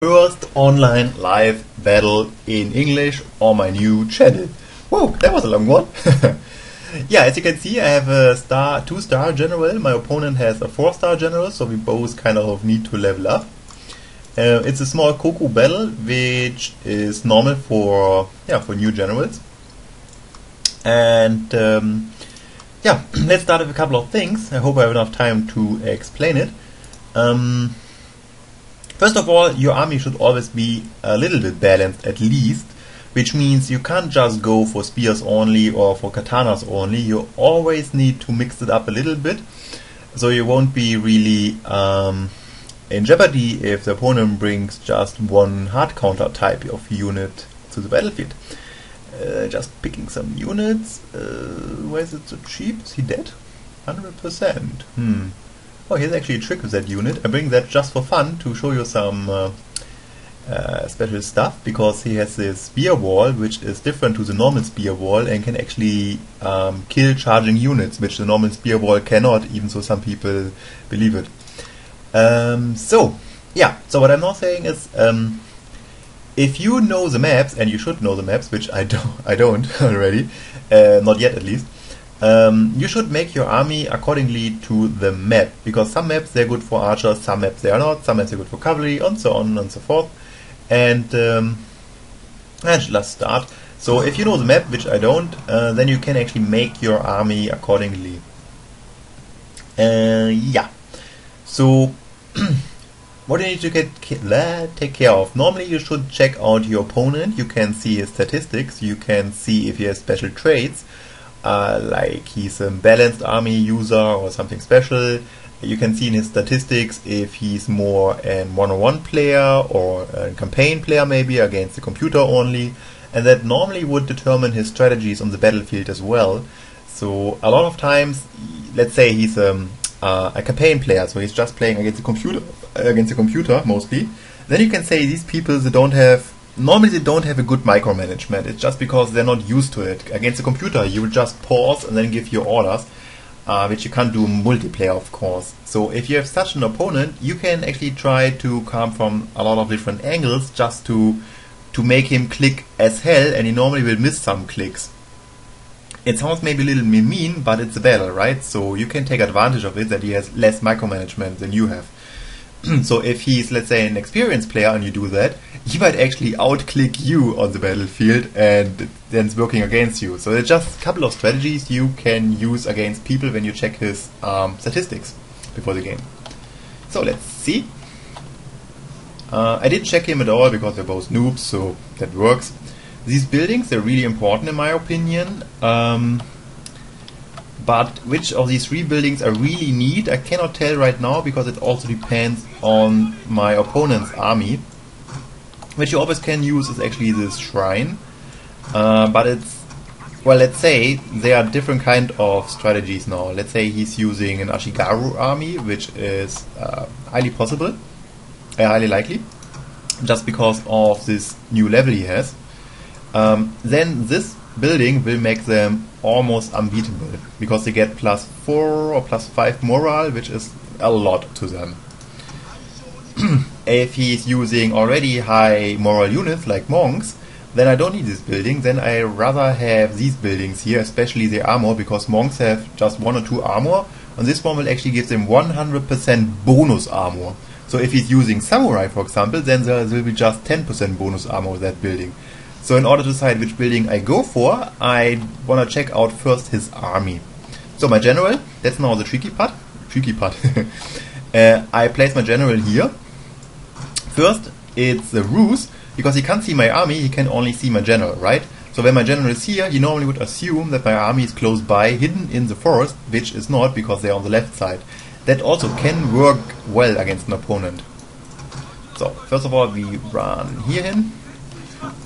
First online live battle in English on my new channel. Whoa, that was a long one. Yeah, as you can see, I have a 2-star general. My opponent has a 4-star general, so we both kind of need to level up. It's a small Koku battle, which is normal for new generals. And yeah, let's start with a couple of things. I hope I have enough time to explain it. First of all, your army should always be a little bit balanced at least, which means you can't just go for spears only or for katanas only. You always need to mix it up a little bit, so you won't be really in jeopardy if the opponent brings just one hard counter type of unit to the battlefield. Just picking some units. Why is it so cheap? Is he dead? 100%. Oh, here's actually a trick with that unit. I bring that just for fun to show you some special stuff, because he has this spear wall which is different to the normal spear wall and can actually kill charging units, which the normal spear wall cannot, even though some people believe it. So what I'm now saying is, if you know the maps, and you should know the maps, which I don't already, not yet at least, you should make your army accordingly to the map, because some maps they're good for archers, some maps they are not, some maps they're good for cavalry, and so on and so forth. And let's start. So if you know the map, which I don't, then you can actually make your army accordingly. So what you need to take care of. Normally you should check out your opponent. You can see his statistics, you can see if he has special traits, like he's a balanced army user or something special. You can see in his statistics if he's more an one-on-one player or a campaign player, maybe against the computer only, and that normally would determine his strategies on the battlefield as well. So a lot of times, let's say he's a campaign player, so he's just playing against the computer mostly, then you can say these people, normally they don't have a good micromanagement. It's just because they're not used to it. Against the computer you would just pause and then give your orders, which you can't do multiplayer, of course. So if you have such an opponent, you can actually try to come from a lot of different angles just to make him click as hell, and he normally will miss some clicks. It sounds maybe a little mean, but it's a battle, right? So you can take advantage of it, that he has less micromanagement than you have. So if he's, let's say, an experienced player and you do that, he might actually outclick you on the battlefield, and then it's working against you. So it's just a couple of strategies you can use against people when you check his statistics before the game. So let's see. I didn't check him at all because they're both noobs, so that works. These buildings, they're really important in my opinion. But which of these 3 buildings I really need, I cannot tell right now, because it also depends on my opponent's army. Which you always can use is actually this shrine. But it's, well, let's say there are different kind of strategies now. Let's say he's using an Ashigaru army, which is highly possible, highly likely, just because of this new level he has. Then this building will make them almost unbeatable, because they get +4 or +5 morale, which is a lot to them. If he's using already high morale units like monks, then I don't need this building. Then I rather have these buildings here, especially the armor, because monks have just 1 or 2 armor, and this one will actually give them 100% bonus armor. So if he's using samurai, for example, then there will be just 10% bonus armor with that building. So in order to decide which building I go for, I want to check out first his army. So my general, that's now the tricky part. I place my general here. First, it's the ruse, because he can't see my army, he can only see my general, right? So when my general is here, he normally would assume that my army is close by, hidden in the forest, which is not, because they're on the left side. That also can work well against an opponent. So first of all, we run here in.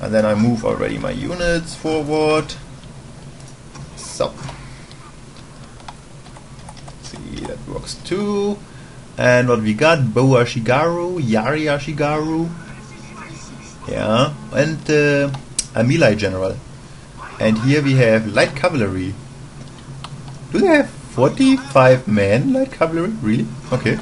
And then I move already my units forward. So, see, that works too. And what we got, Bow Ashigaru, Yari Ashigaru, yeah, and a melee general. And here we have light cavalry. Do they have 45 men light cavalry? Really? Okay.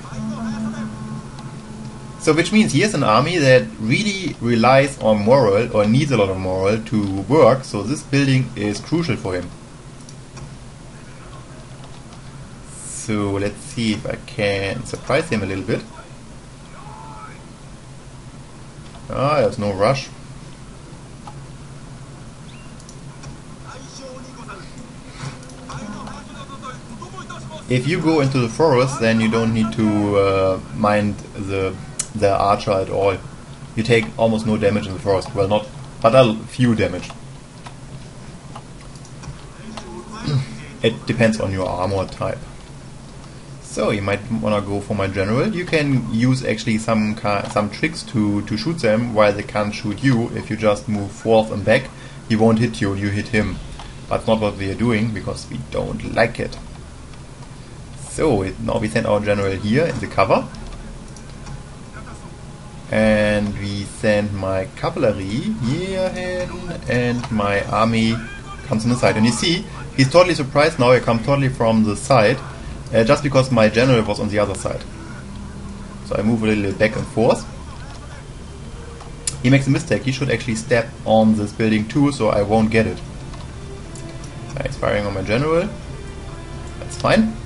So which means here's an army that really relies on moral, or needs a lot of moral to work, so this building is crucial for him. So let's see if I can surprise him a little bit. Ah, there's no rush. If you go into the forest, then you don't need to mind the archer at all. You take almost no damage in the forest. Well, not, but a few damage. It depends on your armor type. So you might wanna go for my general. You can use actually some tricks to shoot them while they can't shoot you. If you just move forth and back, he won't hit you. You hit him. But it's not what we are doing because we don't like it. So now we send our general here in the cover, and we send my cavalry here in, and my army comes on the side. And you see, he's totally surprised now. He comes totally from the side, just because my general was on the other side. So I move a little back and forth. He makes a mistake. He should actually step on this building too, so I won't get it. He's firing on my general. That's fine.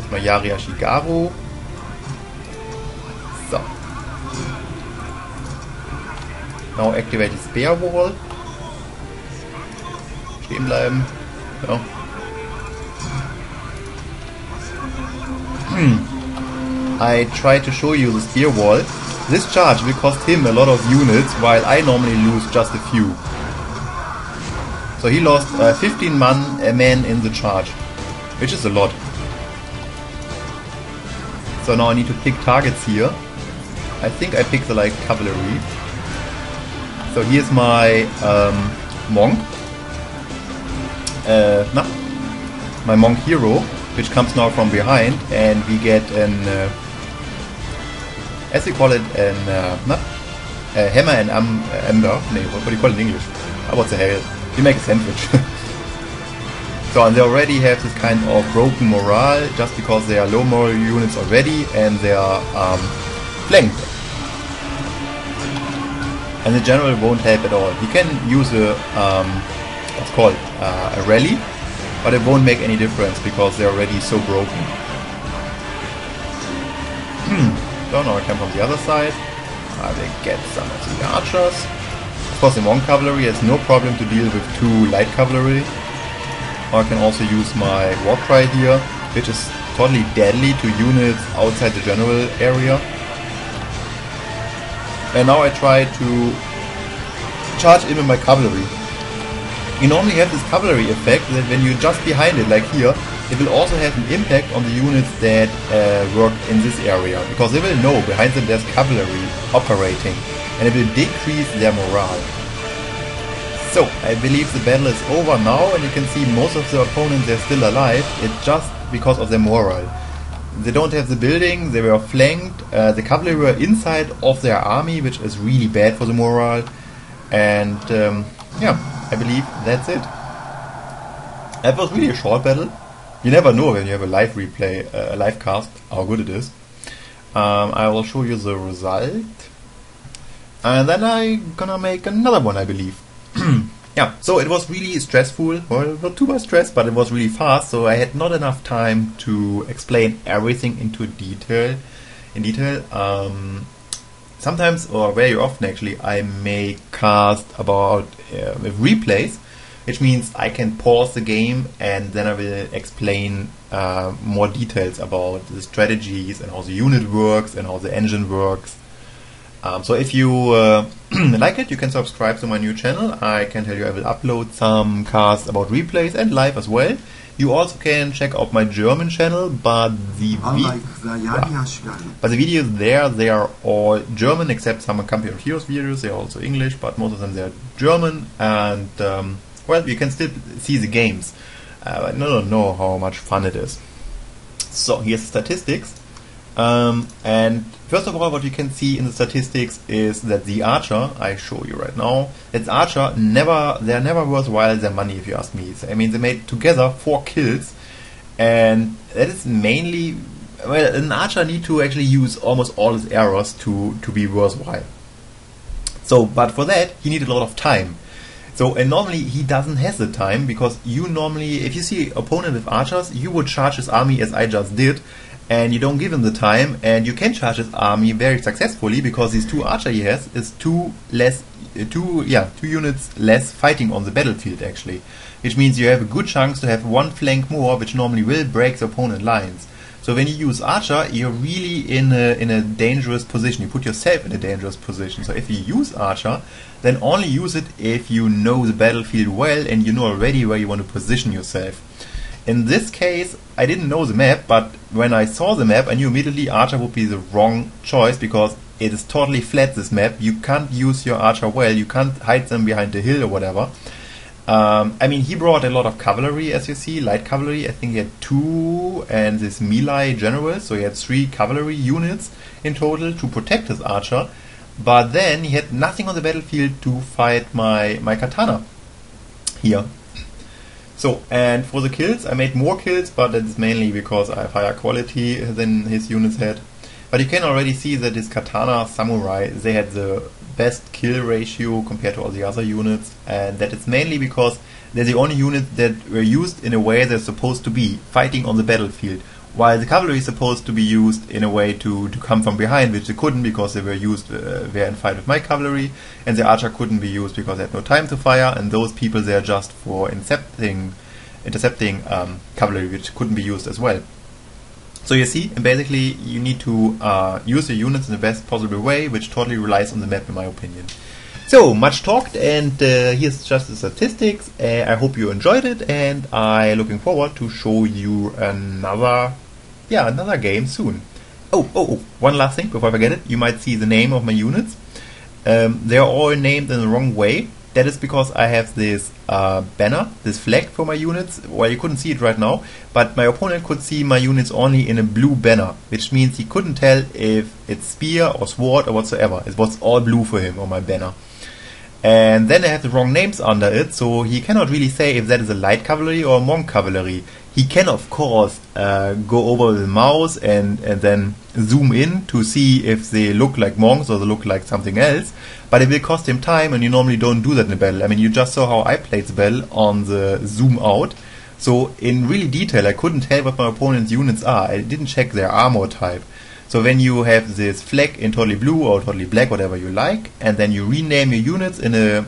My Yaria Shigaru. So. Now activate the spear wall. Stehen bleiben. So. I try to show you the spear wall. This charge will cost him a lot of units, while I normally lose just a few. So he lost 15 men in the charge, which is a lot. So now I need to pick targets here. I think I picked the light cavalry. So here's my monk. My monk hero, which comes now from behind, and we get an, as we call it, a hammer and ember. No, what do you call it in English? What the hell? You make a sandwich. So, and they already have this kind of broken morale just because they are low moral units already and they are flanked. And the general won't help at all. He can use a what's called a rally, but it won't make any difference because they're already so broken. So now I come from the other side. I will get some of the archers. Of course, the monk cavalry has no problem to deal with 2 light cavalry. Or I can also use my war cry here, which is totally deadly to units outside the general area. And now I try to charge in with my cavalry. You normally have this cavalry effect that when you're just behind it, like here, it will also have an impact on the units that work in this area. Because they will know behind them there's cavalry operating, and it will decrease their morale. So, I believe the battle is over now, and you can see most of the opponents are still alive. It's just because of their morale. They don't have the building, they were flanked, the cavalry were inside of their army, which is really bad for the morale. And yeah, I believe that's it. That was really a short battle. You never know when you have a live replay, a live cast, how good it is. I will show you the result. And then I'm gonna make another one, I believe. Yeah, so it was really stressful. Well, not too much stress, but it was really fast, so I had not enough time to explain everything into detail. Sometimes, or very often actually, I may cast about with replays, which means I can pause the game and then I will explain more details about the strategies and how the unit works and how the engine works. So if you like it, you can subscribe to my new channel. I can tell you I will upload some casts about replays and live as well. You also can check out my German channel, but the videos there, they are all German except some Company of Heroes videos. They are also English, but most of them they are German. And well, you can still see the games. I don't know how much fun it is. So here's the statistics. And first of all, what you can see in the statistics is that the archer, I show you right now, that archer they're never worthwhile their money, if you ask me. So, I mean, they made together 4 kills, and that is mainly well, an archer need to actually use almost all his arrows to be worthwhile. So, but for that, he needed a lot of time. So, and normally he doesn't have the time, because you normally, if you see opponent with archers, you would charge his army as I just did, and you don't give him the time, and you can charge his army very successfully, because these 2 archer he has is 2 units less fighting on the battlefield actually, which means you have a good chance to have 1 flank more, which normally will break the opponent lines. So when you use archer, you're really in a dangerous position. You put yourself in a dangerous position. So if you use archer, then only use it if you know the battlefield well and you know already where you want to position yourself. In this case, I didn't know the map, but when I saw the map, I knew immediately archer would be the wrong choice, because it is totally flat, this map. You can't use your archer well. You can't hide them behind the hill or whatever. I mean, he brought a lot of cavalry, as you see, light cavalry. I think he had 2, and this melee general, so he had 3 cavalry units in total to protect his archer. But then he had nothing on the battlefield to fight my katana here. So, and for the kills, I made more kills, but that is mainly because I have higher quality than his units had. But you can already see that his katana samurai, they had the best kill ratio compared to all the other units, and that is mainly because they're the only units that were used in a way they're supposed to be, fighting on the battlefield, while the cavalry is supposed to be used in a way to come from behind, which they couldn't because they were used were in fight with my cavalry, and the archer couldn't be used because they had no time to fire, and those people they are just for intercepting cavalry, which couldn't be used as well. So you see, and basically you need to use your units in the best possible way, which totally relies on the map in my opinion. So, much talked, and here's just the statistics. I hope you enjoyed it, and I'm looking forward to show you another game soon. Oh, one last thing before I forget it. You might see the name of my units. They are all named in the wrong way. That is because I have this banner, this flag for my units. Well, you couldn't see it right now, but my opponent could see my units only in a blue banner, which means he couldn't tell if it's spear or sword or whatsoever. It was all blue for him on my banner. And then I have the wrong names under it, so he cannot really say if that is a light cavalry or a monk cavalry. He can, of course, go over the mouse and then zoom in to see if they look like monks or they look like something else, but it will cost him time, and you normally don't do that in a battle. I mean, you just saw how I played the battle on the zoom out, so in really detail I couldn't tell what my opponent's units are. I didn't check their armor type. So when you have this flag in totally blue or totally black, whatever you like, and then you rename your units in a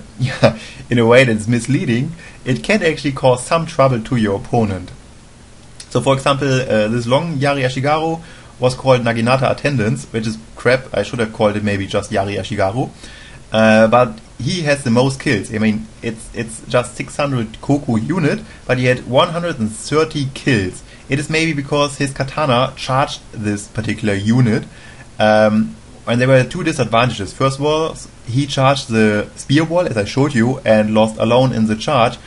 in a way that's misleading, it can actually cause some trouble to your opponent. So for example, this long Yari Ashigaru was called Naginata Attendance, which is crap. I should have called it maybe just Yari Ashigaru. But he has the most kills. I mean, it's just 600 Koku unit, but he had 130 kills. It is maybe because his katana charged this particular unit, and there were 2 disadvantages. First of all, he charged the spear wall, as I showed you, and lost alone in the charge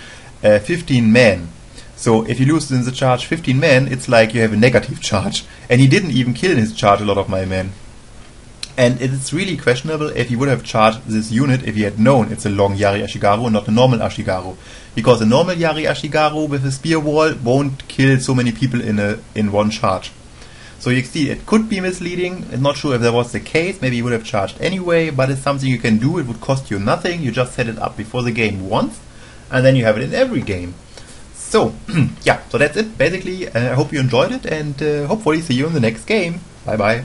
15 men. So if you lose in the charge 15 men, it's like you have a negative charge. And he didn't even kill in his charge a lot of my men. And it's really questionable if he would have charged this unit if he had known it's a long Yari Ashigaru and not a normal Ashigaru. Because a normal Yari Ashigaru with a spear wall won't kill so many people in one charge. So you see, it could be misleading. I'm not sure if that was the case. Maybe he would have charged anyway, but it's something you can do. It would cost you nothing. You just set it up before the game once, and then you have it in every game. So, yeah, so that's it, basically. I hope you enjoyed it, and hopefully see you in the next game. Bye bye.